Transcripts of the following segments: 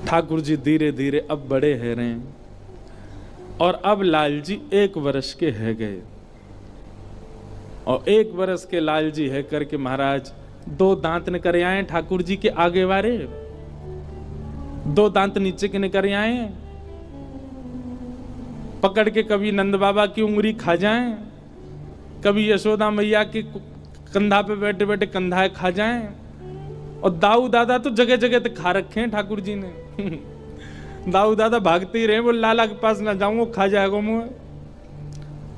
ठाकुर जी धीरे धीरे अब बड़े है रहे और अब लाल जी 1 वर्ष के है गए। और 1 वर्ष के लाल जी है करके महाराज 2 दांत निकर आए ठाकुर जी के आगे वारे, 2 दांत नीचे के निकर आए, पकड़ के कभी नंद बाबा की उंगली खा जाएं, कभी यशोदा मैया के कंधा पे बैठे बैठे कंधा खा जाएं। और दाऊ दादा तो जगह जगह तक खा रखे हैं ठाकुर जी ने। दाऊ दादा भागते ही रहे, वो लाला के पास ना जाऊं वो खा जाएगा मुंह।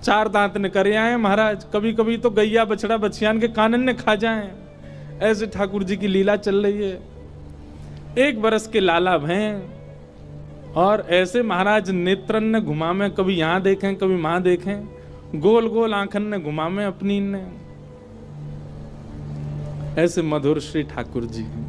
4 दांत ने करे आए महाराज, कभी कभी तो गैया बछड़ा बछियान के कानन ने खा जाएं। ऐसे ठाकुर जी की लीला चल रही है। 1 वर्ष के लाला हैं और ऐसे महाराज नेत्रन ने घुमा में, कभी यहां देखें कभी वहां देखें, गोल गोल आंखन ने घुमा में अपनी ने। ऐसे मधुर श्री ठाकुर जी हैं।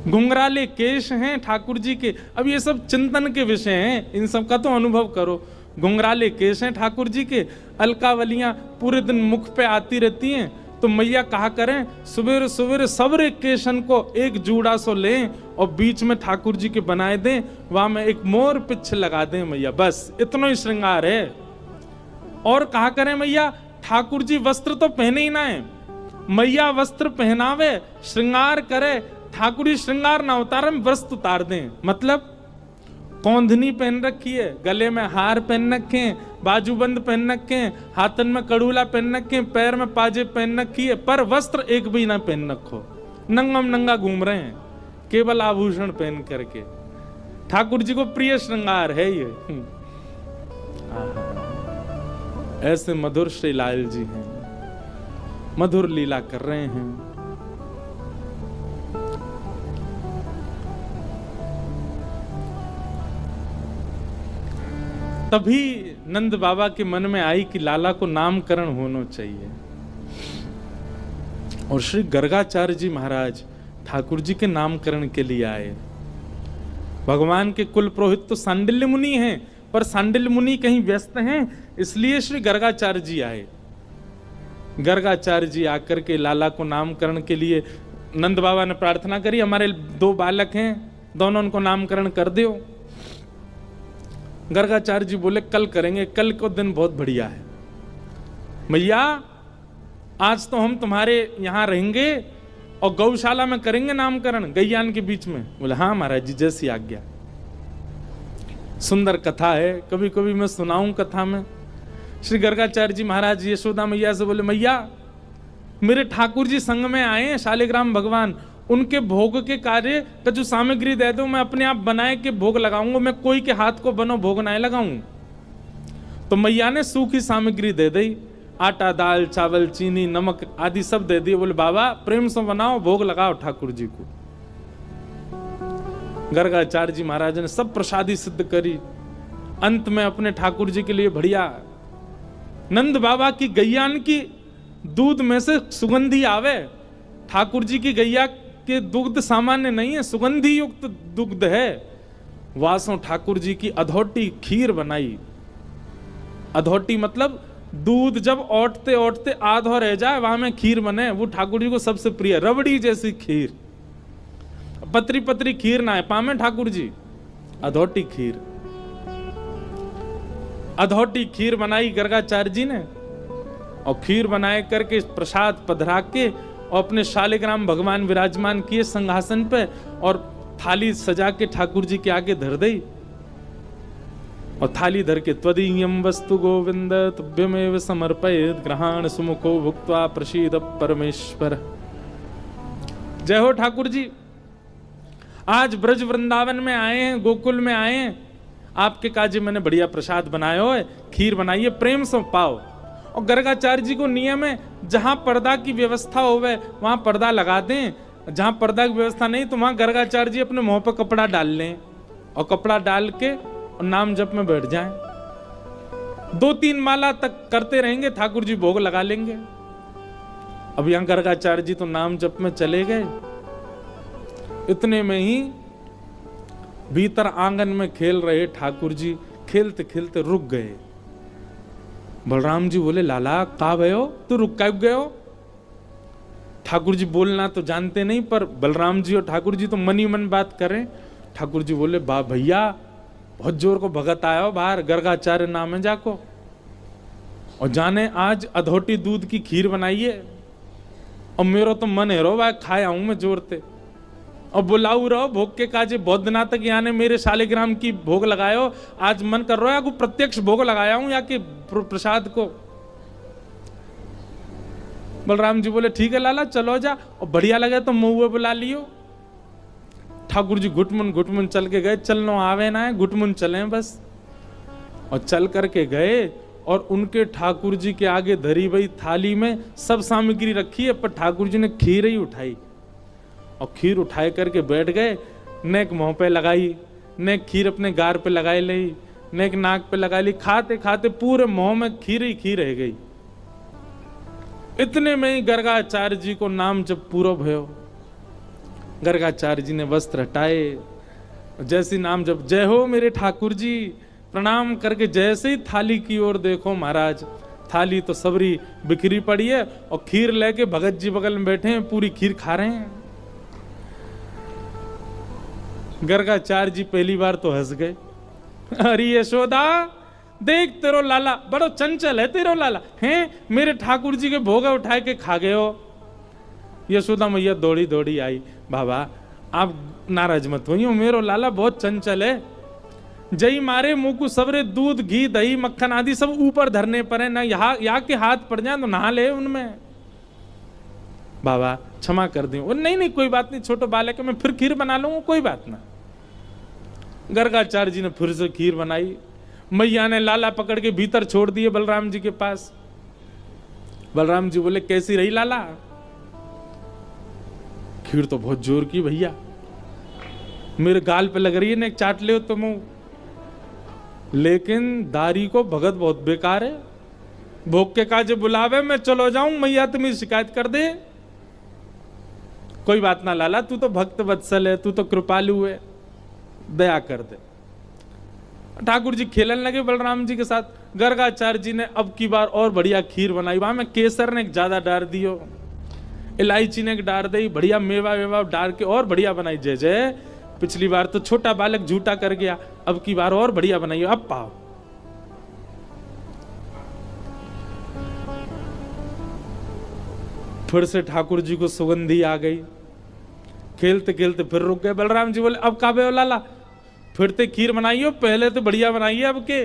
घुंघराले केश हैं ठाकुर जी के। अब ये सब चिंतन के विषय हैं, इन सब का तो अनुभव करो। घुंघराले केश हैं ठाकुर जी के, अलकावलियां पूरे दिन मुख पे आती रहती हैं। तो मैया कहा करें सुबेरे सुबेरे सबरे केशन को एक जूड़ा सो लें और बीच में ठाकुर जी के बनाए दें, वहां में एक मोर पिछ लगा दें मैया, बस इतना ही श्रृंगार है। और कहा करें मैया ठाकुर जी वस्त्र तो पहने ही ना है, मैया वस्त्र पहनावे श्रृंगार करे, ठाकुर जी श्रृंगार ना उतारे वस्त्र उतार दें। मतलब कौंधनी पहन रखी है, गले में हार पहन रखे, बाजूबंद पहन रखे, हाथन में कड़ूला पहन रखे, पैर में पाजे पहन रखी है, पर वस्त्र एक भी ना पहन रखो, नंगम नंगा घूम रहे हैं केवल आभूषण पहन करके। ठाकुर जी को प्रिय श्रृंगार है ये। ऐसे मधुर श्री लाल जी हैं, मधुर लीला कर रहे हैं। तभी नंद बाबा के मन में आई कि लाला को नामकरण होना चाहिए। और श्री गर्गाचार्य जी महाराज ठाकुर जी के नामकरण के लिए आए। भगवान के कुल पुरोहित तो सांडिल्य मुनि हैं, पर सांडिल्य मुनि कहीं व्यस्त हैं, इसलिए श्री गर्गाचार्य जी आए। गर्गाचार्य जी आकर के लाला को नामकरण के लिए नंद बाबा ने प्रार्थना करी, हमारे 2 बालक हैं, दोनों उनको नामकरण कर दो। गर्गाचार्य जी बोले कल करेंगे, कल को दिन बहुत बढ़िया है मैया, आज तो हम तुम्हारे यहां रहेंगे और गौशाला में करेंगे नामकरण, गैयान के बीच में। बोले हाँ महाराज जी जैसी आज्ञा। सुंदर कथा है, कभी कभी मैं सुनाऊं कथा में। श्री गर्गाचार्य जी महाराज यशोदा मैया से बोले मैया मेरे ठाकुर जी संग में आए हैं शालिग्राम भगवान, उनके भोग के कार्य का जो सामग्री दे दो, मैं अपने आप बनाए के भोग लगाऊंगा, मैं कोई के हाथ को बनो भोग ना लगाऊं। तो मैया ने सूखी सामग्री दे दी, आटा दाल चावल चीनी नमक आदि सब दे दिए। बोले बाबा प्रेम से बनाओ भोग लगाओ ठाकुर जी को। गर्गाचार्य जी महाराज ने सब प्रसादी सिद्ध करी। अंत में अपने ठाकुर जी के लिए बढ़िया नंद बाबा की गैयान की दूध में से सुगंधी आवे। ठाकुर जी की गैया के दुग्ध सामान्य नहीं है, सुगंधी युक्त दुग्ध है। वासों ठाकुर जी की अधोटी खीर बनाई। अधोटी मतलब दूध जब ओटते ओटते आधा रह जाए वहां में खीर बने, वो ठाकुर जी को सबसे प्रिय, रबड़ी जैसी खीर। पतरी पतरी खीर ना है पामे ठाकुर जी, अधोटी खीर। अधोटी खीर बनाई गर्गाचार्य जी ने और खीर बनाए करके प्रसाद पधरा के और अपने शालिग्राम भगवान विराजमान किए सिंहासन पे और थाली सजा के ठाकुर जी के आगे धर दी। और थाली धर के त्वदीयं वस्तु गोविंद तुभ्यमेव समर्पयेत् ग्रहाण सुमुखो भुक्त्वा प्रसीद परमेश्वर। जय हो ठाकुर जी। आज ब्रज वृंदावन में आए हैं, गोकुल में आए हैं, आपके काजी मैंने बढ़िया प्रसाद बनाया हो, खीर बनाई है, प्रेम से पाओ। और गर्गाचार्य जी को नियम है जहां पर्दा की व्यवस्था होवे वहां पर्दा लगा दें, जहां पर्दा की व्यवस्था नहीं तो वहां गर्गाचार्य जी अपने मुंह पर कपड़ा डाल लें और कपड़ा डाल के और नाम जप में बैठ जाएं। 2-3 माला तक करते रहेंगे, ठाकुर जी भोग लगा लेंगे। अब यहां गर्गाचार्य जी तो नाम जप में चले गए। इतने में ही भीतर आंगन में खेल रहे ठाकुर जी खेलते खेलते रुक गए। बलराम जी बोले लाला कहाँ गए हो, तू रुक कब गए हो? ठाकुर जी बोलना तो जानते नहीं, पर बलराम जी और ठाकुर जी तो मन ही मन बात करें। ठाकुर जी बोले, बा भैया बहुत जोर को भगत आया हो बाहर, गर्गाचार्य नाम है जाको, और जाने आज अधोटी दूध की खीर बनाइए, और मेरो तो मन है रो भाई खाया हूं मैं जोरते, और बुलाऊ रहो भोग के काजे बौद्धनाथ तक यानी मेरे शालिग्राम की भोग लगायो, आज मन कर रहा है को प्रत्यक्ष भोग लगाया हूं या कि प्रसाद को। बलराम जी बोले ठीक है लाला चलो जा, और बढ़िया लगे तो महुए बुला लियो। ठाकुर जी घुटमुन चल के गए, चलनो आवे ना है घुटमुन चले बस, और चल करके गए, और उनके ठाकुर जी के आगे धरी हुई थाली में सब सामग्री रखी है, पर ठाकुर जी ने खीर ही उठाई, और खीर उठाए करके बैठ गए, ने एक मुंह पे लगाई, ने एक खीर अपने गार पे लगाई ली, ने एक नाक पे लगा ली, खाते खाते पूरे मुंह में खीर ही खीर रह गई। इतने में ही गर्गाचार्य जी को नाम जब पूरा भयो, गर्गाचार्य जी ने वस्त्र हटाए, जैसी नाम जब जय हो मेरे ठाकुर जी, प्रणाम करके जैसे ही थाली की ओर देखो महाराज, थाली तो सबरी बिखरी पड़ी है, और खीर लेके भगत जी बगल में बैठे हैं, पूरी खीर खा रहे हैं। गर्गाचार्य जी पहली बार तो हंस गए, अरे यशोदा देख तेरो लाला बड़ो चंचल है, तेरो लाला हैं मेरे ठाकुर जी के भोगा उठाए के खा गए हो। यशोदा मैया दौड़ी दौड़ी आई, बाबा आप नाराज मत होइए, मेरो लाला बहुत चंचल है, जई मारे मुंह को सबरे दूध घी दही मक्खन आदि सब ऊपर धरने पर है ना, यहाँ के हाथ पड़ जाए तो नहा ले उनमें, बाबा क्षमा कर दियो। नहीं नहीं कोई बात नहीं, छोटो बालक है, मैं फिर खीर बना लूंगा, कोई बात ना। गर्गाचार्य जी ने फिर से खीर बनाई, मैया ने लाला पकड़ के भीतर छोड़ दिए बलराम जी के पास। बलराम जी बोले कैसी रही लाला? खीर तो बहुत जोर की भैया, मेरे गाल पे लग रही है ना, एक चाट ले तुम, लेकिन दारी को भगत बहुत बेकार है, भोग के काजे बुलावे मैं चलो जाऊं, मैया तुम्हें शिकायत कर दे। कोई बात ना लाला, तू तो भक्त वत्सल है, तू तो कृपालु है, दया कर दे। ठाकुर जी खेलन लगे बलराम जी के साथ। गर्गाचार्य जी ने अब की बार और बढ़िया खीर बनाई, वहां में केसर ने एक ज्यादा डाल दियो, इलायची ने एक डाल दी, बढ़िया मेवा वेवा डाल के और बढ़िया बनाई। जय जय, पिछली बार तो छोटा बालक झूठा कर गया, अब की बार और बढ़िया बनाई, अब पाओ। फिर से ठाकुर जी को सुगंधी आ गई, खेलते खेलते फिर रुक गए। बलराम जी बोले अब काबे हो लाला, फिर ते खीर बनाइयो, पहले तो बढ़िया बनाइए, अब के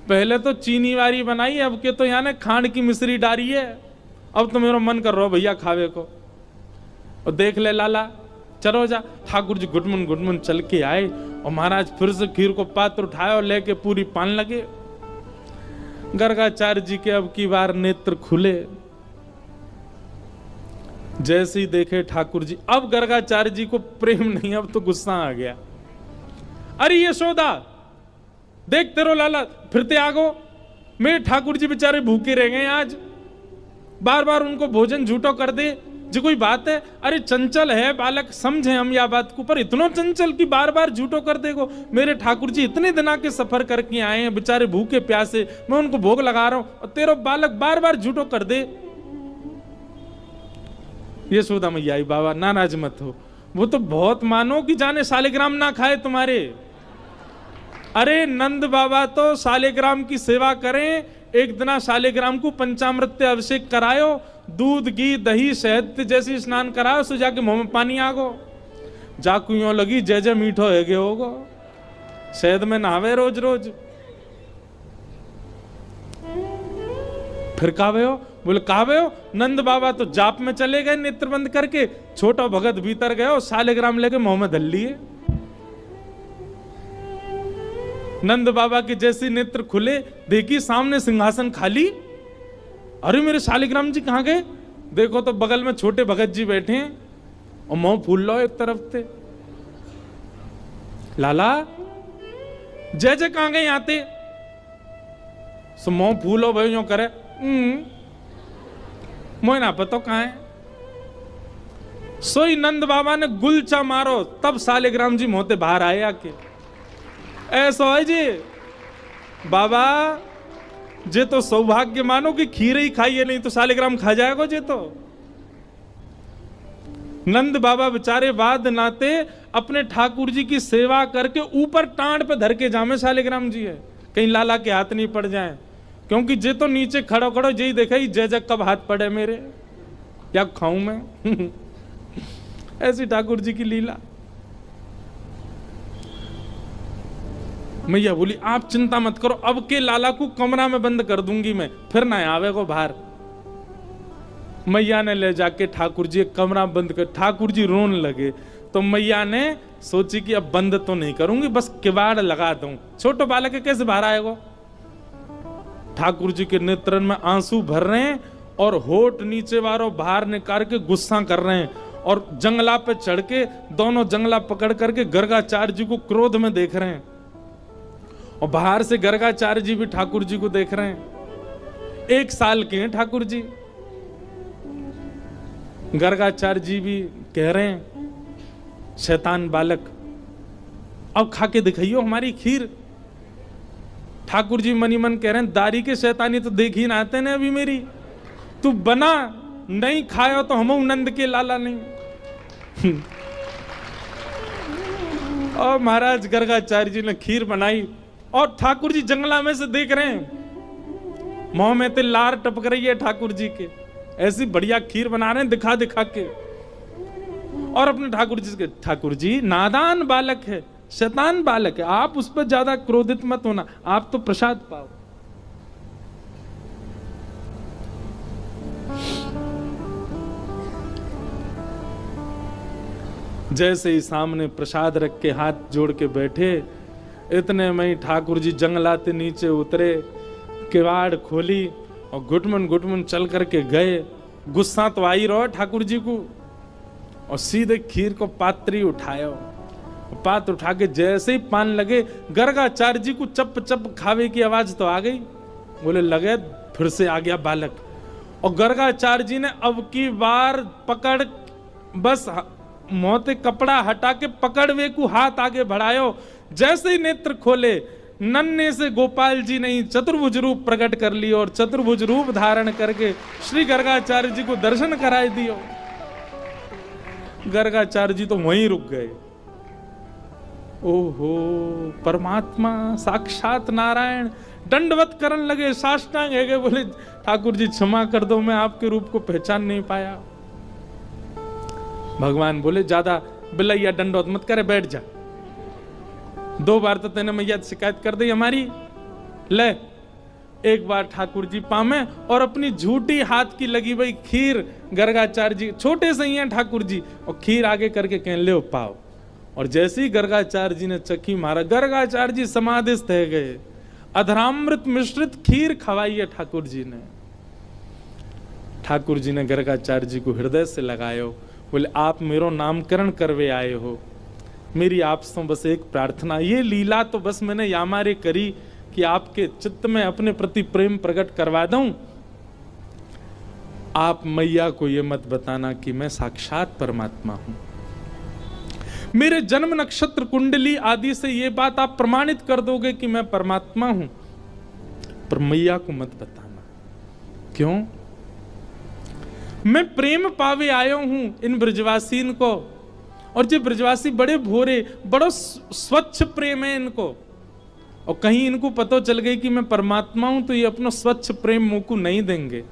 पहले तो चीनी वाली बनाई, अब के तो यहाँ ने खांड की मिश्री डाली है, अब तो मेरा मन कर रहा भैया खावे को। और देख ले लाला चलो जा। ठाकुर जी घुटमुन चल के आए, और महाराज फिर से खीर को पात्र उठाए और लेके पूरी पान लगे। गर्गाचार्य जी के अब की बार नेत्र खुले, जैसे ही देखे ठाकुर जी, अब गर्गाचार्य जी को प्रेम नहीं, अब तो गुस्सा आ गया। अरे यशोदा देख तेरो लाला फिरते आगो, मेरे ठाकुर जी बेचारे भूखे रह गए आज, बार बार उनको भोजन झूठो कर दे, जो कोई बात है? अरे चंचल है बालक, समझे हम या बात को, पर इतना चंचल कि बार बार झूठो कर देगो। मेरे ठाकुर जी इतने दिना के सफर करके आए हैं, बेचारे भूखे प्यासे, मैं उनको भोग लगा रहा हूं, और तेरा बालक बार बार झूठो कर दे। यशोदा मैया आई, बाबा नाराज मत हो, वो तो बहुत मानो कि जाने शालिग्राम ना खाए तुम्हारे। अरे नंद बाबा तो शालिग्राम की सेवा करें, एक दिना शालिग्राम को पंचामृत अभिषेक करायो, दूध घी दही शहद जैसी स्नान कराओ, सो जाके मुंह में पानी आगो, जाकू यूं लगी जय जय मीठो है गए होगो, शहद में नहावे रोज रोज। फिर कावे हो? बोले कावे हो? नंद बाबा तो जाप में चले गए नेत्र बंद करके, छोटा भगत भीतर गए, शालिग्राम लेके मुंह में धल लिए। नंद बाबा के जैसे नेत्र खुले, देखी सामने सिंहासन खाली। अरे मेरे शालिग्राम जी कहां गए? देखो तो बगल में छोटे भगत जी बैठे हैं, और मुंह फूल लो एक तरफ से। लाला जय जय कहां गए आते? सो मुंह फूलो भाई यूं करे, मोह ना पता कहां है। सोई नंद बाबा ने गुलचा मारो, तब शालिग्राम जी मोहते बाहर आए आके। ऐसा है जी बाबा, जे तो सौभाग्य मानो कि खीर ही खाइए, नहीं तो शालिग्राम खा जाएगा जे तो। नंद बाबा बेचारे वाद नाते अपने ठाकुर जी की सेवा करके ऊपर टांड पे धर के जामे शालिग्राम जी है, कहीं लाला के हाथ नहीं पड़ जाए, क्योंकि जे तो नीचे खड़ो खड़ो यही देखा ही जय जग कब हाथ पड़े मेरे, क्या खाऊं मैं। ऐसी ठाकुर जी की लीला। मैया बोली आप चिंता मत करो, अब के लाला को कमरा में बंद कर दूंगी मैं, फिर ना आवे को बाहर। मैया ने ले जाके ठाकुर जी कमरा बंद कर, ठाकुर जी रोन लगे, तो मैया ने सोची कि अब बंद तो नहीं करूंगी, बस किवाड़ लगा दूं, छोटो बालक के कैसे बाहर आएगा। ठाकुर जी के नेत्रन में आंसू भर रहे हैं और होठ नीचे वालों बाहर निकाल के गुस्सा कर रहे हैं, और जंगला पे चढ़ के दोनों जंगला पकड़ करके गर्गाचार्य जी को क्रोध में देख रहे हैं, और बाहर से गर्गाचार्य जी भी ठाकुर जी को देख रहे हैं। 1 साल के हैं ठाकुर जी। गर्गाचार्य जी भी कह रहे हैं शैतान बालक अब खा के दिखाइयो हमारी खीर। ठाकुर जी मनी मन कह रहे हैं दारी के शैतानी तो देख ही ना आते ने अभी मेरी, तू बना नहीं खायो तो हम नंद के लाला नहीं। और महाराज गर्गाचार्य जी ने खीर बनाई और ठाकुर जी जंगला में से देख रहे हैं, मुंह में तो लार टपक रही है ठाकुर जी के, ऐसी बढ़िया खीर बना रहे हैं दिखा दिखा के। और अपने ठाकुर जी नादान बालक है, शैतान बालक है, आप उस पर ज्यादा क्रोधित मत होना, आप तो प्रसाद पाओ। जैसे ही सामने प्रसाद रख के हाथ जोड़ के बैठे, इतने में ही ठाकुर जी जंगलाते नीचे उतरे, किवाड़ खोली और घुटमुन चल करके गए। गुस्सा तो आई रहो ठाकुर जी को, और सीधे खीर को पात्री उठाया, पात्र उठा के जैसे ही पान लगे, गर्गाचार्य जी को चप चप खावे की आवाज तो आ गई। बोले लगे फिर से आ गया बालक। और गर्गाचार्य जी ने अब की बार पकड़, बस मोते कपड़ा हटा के पकड़ वे को हाथ आगे बढ़ायो। जैसे ही नेत्र खोले, नन्हे से गोपाल जी ने चतुर्भुज रूप प्रकट कर लियो, और चतुर्भुज रूप धारण करके श्री गर्गाचार्य जी को दर्शन कराए दियो। गर्गाचार्य जी तो वहीं रुक गए। ओहो परमात्मा साक्षात नारायण, दंडवत करन लगे, साष्टांग है गए, बोले ठाकुर जी क्षमा कर दो, मैं आपके रूप को पहचान नहीं पाया। भगवान बोले ज्यादा बिलैया दंडवत मत करे, बैठ जा, 2 बार तो तेने मैया शिकायत कर दी हमारी, ले 1 बार ठाकुर जी पामे। और अपनी झूठी हाथ की लगी भाई खीर गर्गाचार्य जी, छोटे से ही हैं ठाकुर जी, और खीर आगे करके कह ले पाओ। और जैसे ही गर्गाचार्य जी ने चखी मारा, गर्गाचार्य जी समाधिस्थ है गए। अधरामृत मिश्रित खीर खवाई है ठाकुर जी ने। ठाकुर जी ने गर्गाचार्य जी को हृदय से लगायो, बोले आप मेरो नामकरण करवे आए हो, मेरी आपसे बस एक प्रार्थना, ये लीला तो बस मैंने यामारे करी कि आपके चित्त में अपने प्रति प्रेम प्रकट करवा दूं। आप मैया को ये मत बताना कि मैं साक्षात परमात्मा हूं। मेरे जन्म नक्षत्र कुंडली आदि से ये बात आप प्रमाणित कर दोगे कि मैं परमात्मा हूं, पर मैया को मत बताना। क्यों? मैं प्रेम पावे आयो हूं इन ब्रजवासीन को, और जो ब्रजवासी बड़े भोरे, बड़ो स्वच्छ प्रेम है इनको, और कहीं इनको पता चल गई कि मैं परमात्मा हूं तो ये अपना स्वच्छ प्रेम मुंह को नहीं देंगे।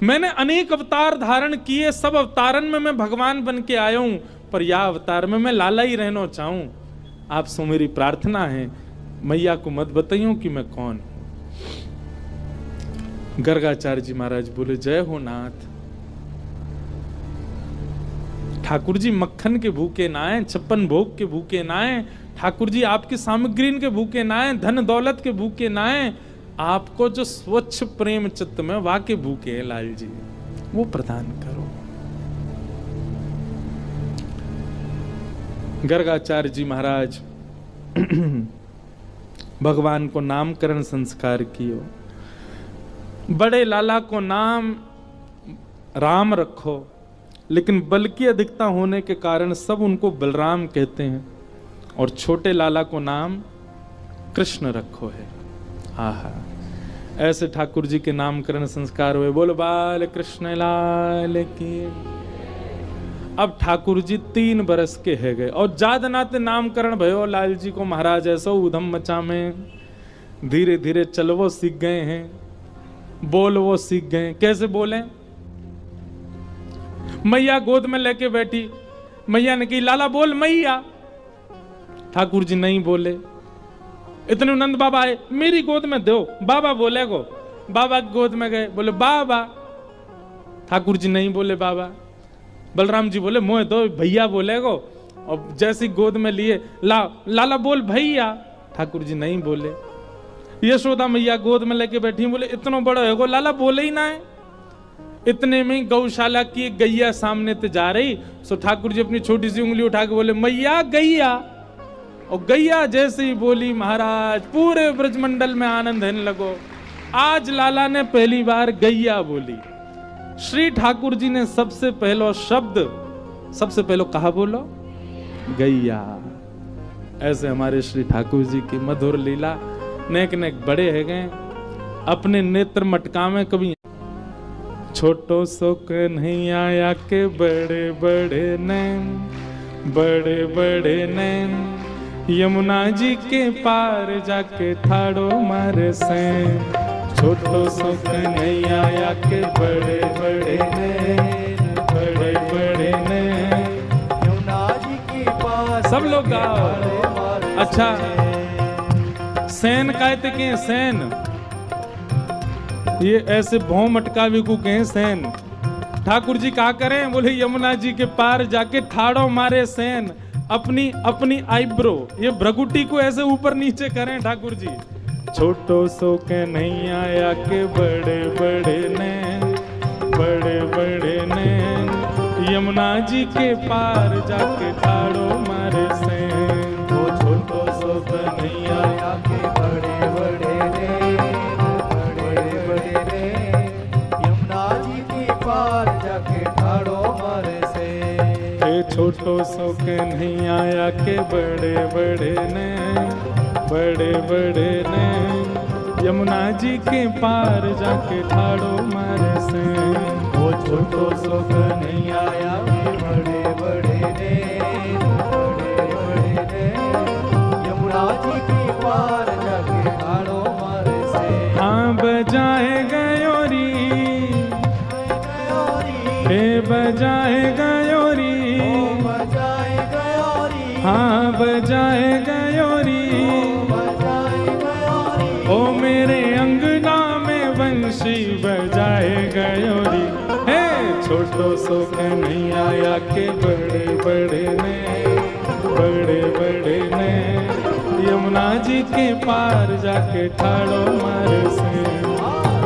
मैंने अनेक अवतार धारण किए, सब अवतारन में मैं भगवान बन के आया हूं, पर यह अवतार में मैं लाला ही रहना चाहूं। आप सो मेरी प्रार्थना है, मैया को मत बताइयो कि मैं कौन। गर्गाचार्य जी महाराज बोले जय हो नाथ। ठाकुर जी मक्खन के भूखे ना आए, 56 भोग के भूखे ना आए, ठाकुर जी आपकी सामग्री के भूखे ना आए, धन दौलत के भूखे ना आए, आपको जो स्वच्छ प्रेम चित्त में वाके भूखे हैं लाल जी, वो प्रदान करो। गर्गाचार्य जी महाराज भगवान को नामकरण संस्कार कियो। बड़े लाला को नाम राम रखो, लेकिन बल की अधिकता होने के कारण सब उनको बलराम कहते हैं, और छोटे लाला को नाम कृष्ण रखो है। आहा, ऐसे ठाकुर जी के नामकरण संस्कार हुए। बोलो बाल कृष्ण लाल की। अब ठाकुर जी 3 बरस के है गए और जाद नाते नामकरण भयो लाल जी को महाराज ऐसो उधम मचा में। धीरे धीरे चलवो सीख गए हैं, बोलवो सीख गए। कैसे बोले? मैया गोद में लेके बैठी, मैया ने कही लाला बोल मैया। ठाकुर जी नहीं बोले। इतने नंद बाबा आए, मेरी गोद में दो। बाबा बोले को, बाबा की गोद में गए, बोले बाबा। ठाकुर जी नहीं बोले बाबा। बलराम जी बोले मोह दो, भैया बोले को। और जैसी गोद में लिए, लाला बोल भैया। ठाकुर जी नहीं बोले। यशोदा मैया गोद में लेके बैठी, बोले इतना बड़ा है को लाला बोले ही ना है। इतने में गौशाला की एक गैया सामने ते जा रही, सो ठाकुर जी अपनी छोटी सी उंगली उठा के बोले मैया गैया। और गैया जैसे ही बोली महाराज पूरे ब्रजमंडल में आनंद होने लगो। आज लाला ने पहली बार गैया बोली। श्री ठाकुर जी ने सबसे पहला शब्द, सबसे पहले कहा बोलो गैया। ऐसे हमारे श्री ठाकुर जी की मधुर लीला नेक नेक बड़े है गए। अपने नेत्र मटका में कभी छोटो सो कन्हैया या के बड़े बड़े नैन, बड़े बड़े नैन, यमुना जी के पार जाके ठाड़ो मारे सैन। छोटो सो कन्हैया या के बड़े बड़े नैन, बड़े बड़े नैन, यमुना जी के पार। सब लोग गाओ। अच्छा, सैन कहते के सैन, ये ऐसे भौं मटकावे को कहें सैन। ठाकुर जी कहा करें, बोले यमुना जी के पार जाके ठाड़ो मारे सैन। अपनी अपनी आईब्रो, ये भ्रगुटी को ऐसे ऊपर नीचे करें ठाकुर जी। छोटो सो कन्हैया या के बड़े बड़े नैन, बड़े बड़े नैन, यमुना जी के पार जाके ठाड़ो मारे सैन। वो छोटो सो कन्हैया या के बड़े बड़े नैन, बड़े बड़े नैन, यमुना जी के पार जाके ठाड़ो मारे सैन। छोटो सो कन्हैया या के बड़े बड़े नैन, बड़े बड़े नैन, यमुना जी के पार जाके ठाड़ो मारे सैन। वो छोटो सो कन्हैया या के बड़े बड़े नैन, बड़े बड़े नैन, यमुना जी के पार जाके ठाड़ो मारे सैन। हाँ बजाए गयोरी, हे बजाए गयोरी, हाँ बजाए गयोरी, ओ मेरे अंगना में वंशी बजाए गयोरी। हे छोटो सो कन्हैया या के बड़े बड़े नैन, बड़े बड़े नैन, यमुना जी के पार जाके ठाड़ो मारे सैन।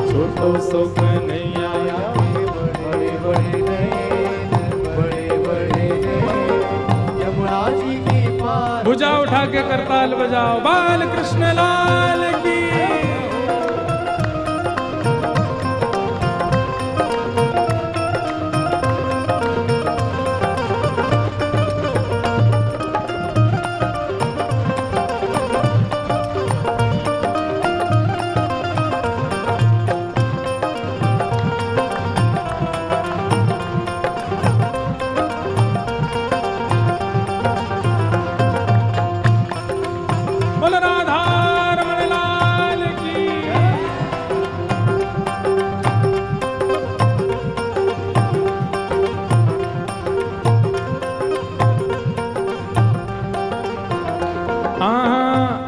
छोटो सो कन्हैया या के बड़े बड़े नैन, बड़े बड़े नैन, यमुना जी के पार। भुजा उठा के करताल बजाओ, बाल कृष्ण लाल की।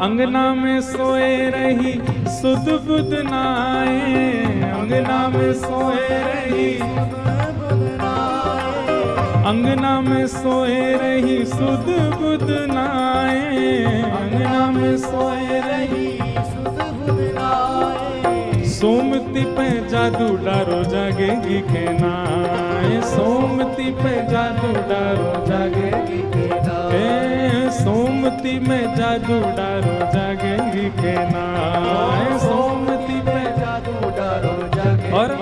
अंगना में सोए रही सुध बुध नाए, अंगना में सोए रही, अंगना में सोए रही सुध बुध नाए, अंगना में सोए रही सुध बुध नाए। सोमती पे जादू डारो जागेगी के नाए, सोमती पे जादू डारो जागेगी के नाए, सोमती में जादू डारो जागेगी के नाए, सोमती पे जादू डारो जागेगी। और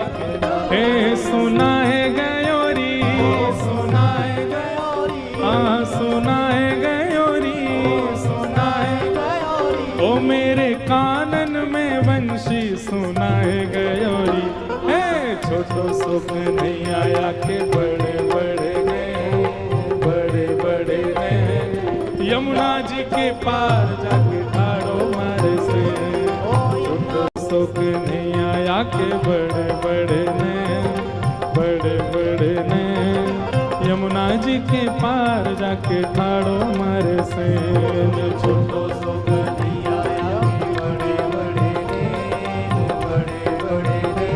हे सुना है गयोरी, सुना है गयोरी, हाँ सुना है गयोरी, सुना है गयोरी, ओ मेरे कानन में वंशी सुना है गयोरी। हे छोटो सो कन्हैया या के बड़े बड़े नैन, जी के पार जाके ठाड़ो मारे से, छोटो सो के नहीं आया के बड़े बड़े ने, बड़े बड़े ने यमुना जी के पार जाके ठाड़ो मारे से, छोटो सो के नहीं आया के बड़े बड़े ने, बड़े बड़े ने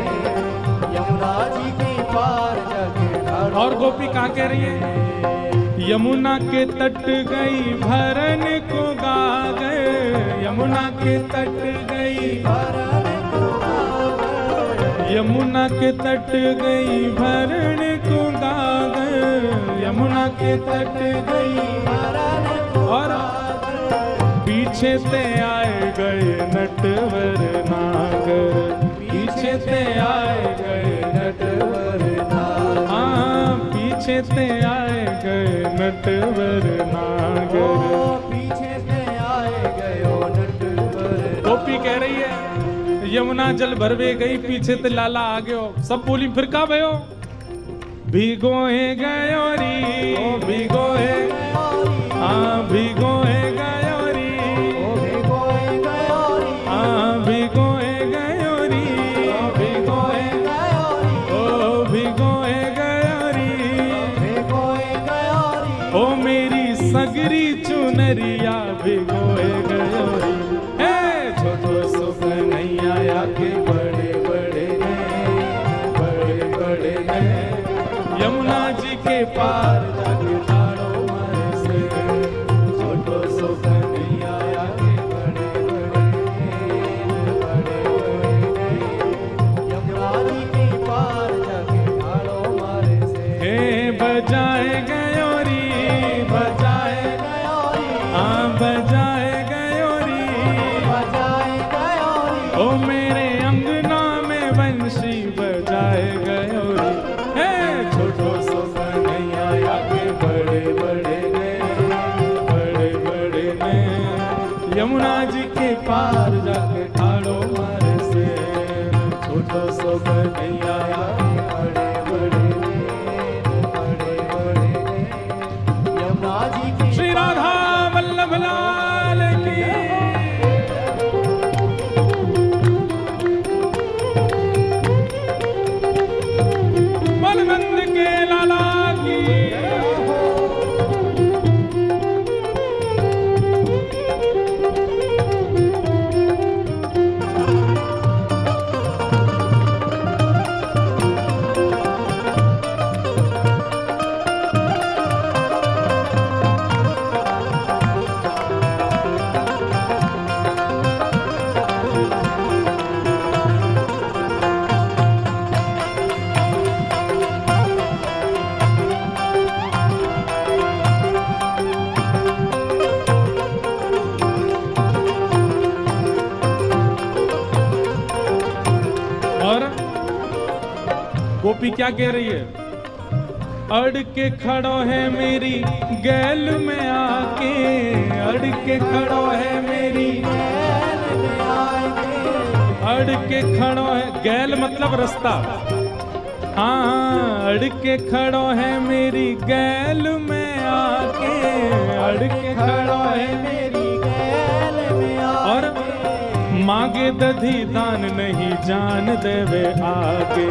यमुना जी के पार जाके ठाड़ो। और गोपी कहाँ कह रही है? यमुना के तट गई भरन को गा गए, यमुना के तट गई भरन को गा गए, यमुना के तट गई भरन को गा गए, यमुना के तट गई भरन को गा गए, पीछे से आए गए नटवर नागर, पीछे से आए गए नटवर नागर, हाँ पीछे से आए गए नटवर नागर, पीछे से आए गए नटवर। गोपी कह रही है यमुना जल भरवे गई, पीछे से लाला आ गयो। सब बोली फिर का भयो? भिगोए गयो री, भिगोए, हाँ भिगोए गयो री, भिगोए गयो री, हाँ भिगोए गयो री, भिगोए गयो री, ओ भिगोए गयो री, भिगोए गयो री, ओ मेरी सगरी चुनरिया भिगोए गयो री। छोटो सुख नहीं आया के बड़े बड़े ने, बड़े बड़े ने यमुना जी के पार जाके ठाड़ो मारे से, छोटो सुख नहीं आया के बड़े बड़े ने, बड़े बड़े ने यमुना जी के पार जाके ठाड़ो मारे से। हे बजाए गयो री, बजाए गयो री, हाँ बजाए गयो री, बजाए गयो री, ओ मेरे अंगना में बंशी बजाए गयो री। छोटो सुख नहीं आया के बड़े बड़े ने, बड़े बड़े ने यमुना जी के पार जाके ठाड़ो मारे से, छोटो सुख नहीं आया के बड़े बड़े ने, बड़े बड़े ने यमुना जी के। श्री राधा वल्लभ लाल की, बलवंत के लाला की। गोपी क्या कह रही है? अड़ के खड़ो है मेरी गैल में आके, अड़ के खड़ो है मेरी गैल में आके, अड़ के खड़ो है, गैल मतलब रास्ता, हाँ अड़ के खड़ो है मेरी गैल में आके, अड़ के खड़ो है मेरी गैल में आके, और मांगे दधी दान नहीं जान देवे आगे,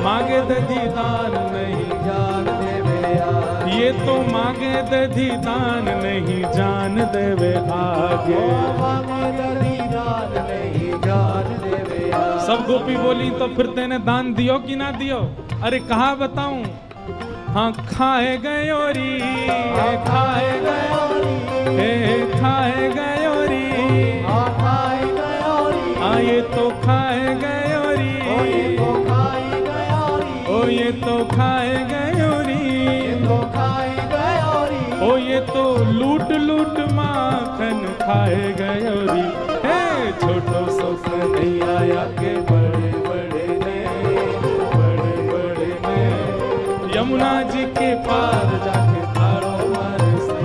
मांगे दधी दान नहीं जान देवे आगे, ये तो मांगे दधी दान नहीं जान देवे आगे, मांगे दधी दान नहीं जान देवे आगे। सब गोपी बोली तो फिर तेने दान दियो कि ना दियो? अरे कहाँ बताऊं? हाँ खाए गयो री, खाए गयो री, खाए गयो री, खाए गयो री, हाँ ये तो खाए गयो री, ओ ये तो खाए गयो री, ओ ये तो खाए गयो री, ये तो खाए गयो री, ओ ये तो लूट लूट माखन खाए गयो री। हे छोटो सुख नहीं आया के बड़े बड़े ने, बड़े बड़े ने यमुना जी के पार जाके ठाड़ो मारे से,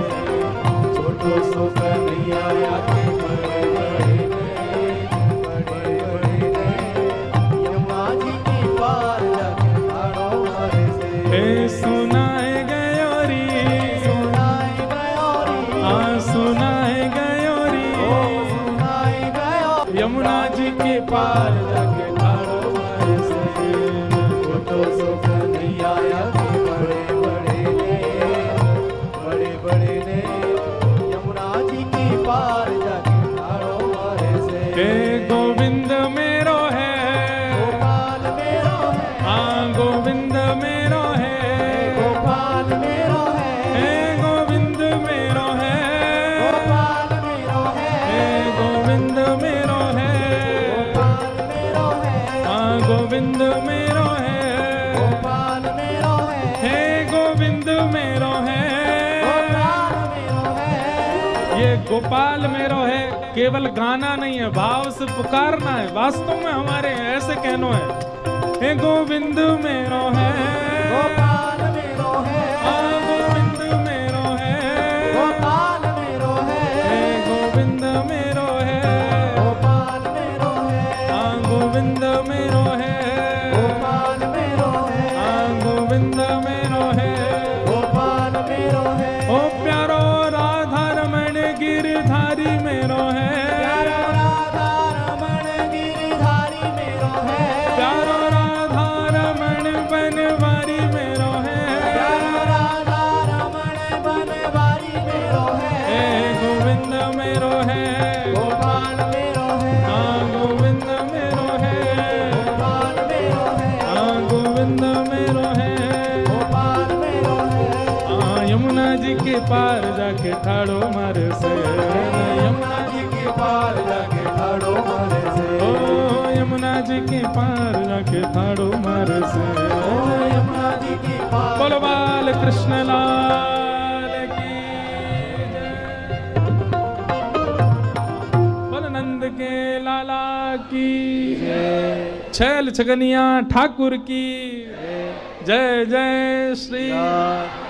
छोटो सुख नहीं आया के बड़े बड़े ने, बड़े बड़े ने यमुना जी के पार जाके ठाड़ो मारे से। हे सुनाए गयो री, सुनाए गयो री, हाँ सुनाए यमुना जी के पार जाके ठाड़ो मारे से। वो तो सुख नहीं आया कि बड़े बड़े ने यमुना जी की पार जाके ठाड़ो मारे से। हे गोविंद मेरो है, गोपाल मेरो है, हाँ गोविंद मेरो है, गोपाल मेरो है, हे गोविंद मेरो है, गोपाल मेरो है, हे गोविंद मेरो है, गोपाल मेरो है, हाँ गोविंद मेरो है, गोपाल मेरो है, हे गोविंद मेरो है। गोपाल मेरो है। ये गोपाल मेरो है केवल गाना नहीं है, भाव से पुकारना है, वास्तव में हमारे ऐसे कहनो है। हे गोविंद मेरो है, गोपाल मेरो है, हाँ गोविंद मेरो है, गोपाल मेरो है, हे गोविंद मेरो है, गोपाल मेरो है, हाँ गोविंद मेरो है, गोपाल मेरो है, हाँ गोविंद मेरो है। गोपाल मेरो है। ओ प्यारो राधा रमण गिरधारी मेरो है, प्यारो राधा रमण गिरधारी मेरो है, प्यारो राधा रमण बनवारी मेरो है, प्यारो राधा रमण बनवारी मेरो है, हे गोविंद मेरो है, गोपाल मेरो है, हाँ गोविंद मेरो है, गोपाल मेरो है, हाँ गोविंद मेरो है। गोपाल मेरो है। हाँ यमुना जी के पार जाके ठाड़ो मारे से, यमुना जी के पार जाके ठाड़ो मारे से, ओ यमुना जी के पार जाके ठाड़ो मारे से। ओ यमुना जी के पार। बोलो बाल कृष्ण लाल की जय। बोलो नंद के लाला की जय। छैल छगनिया ठाकुर की जय जय श्री राम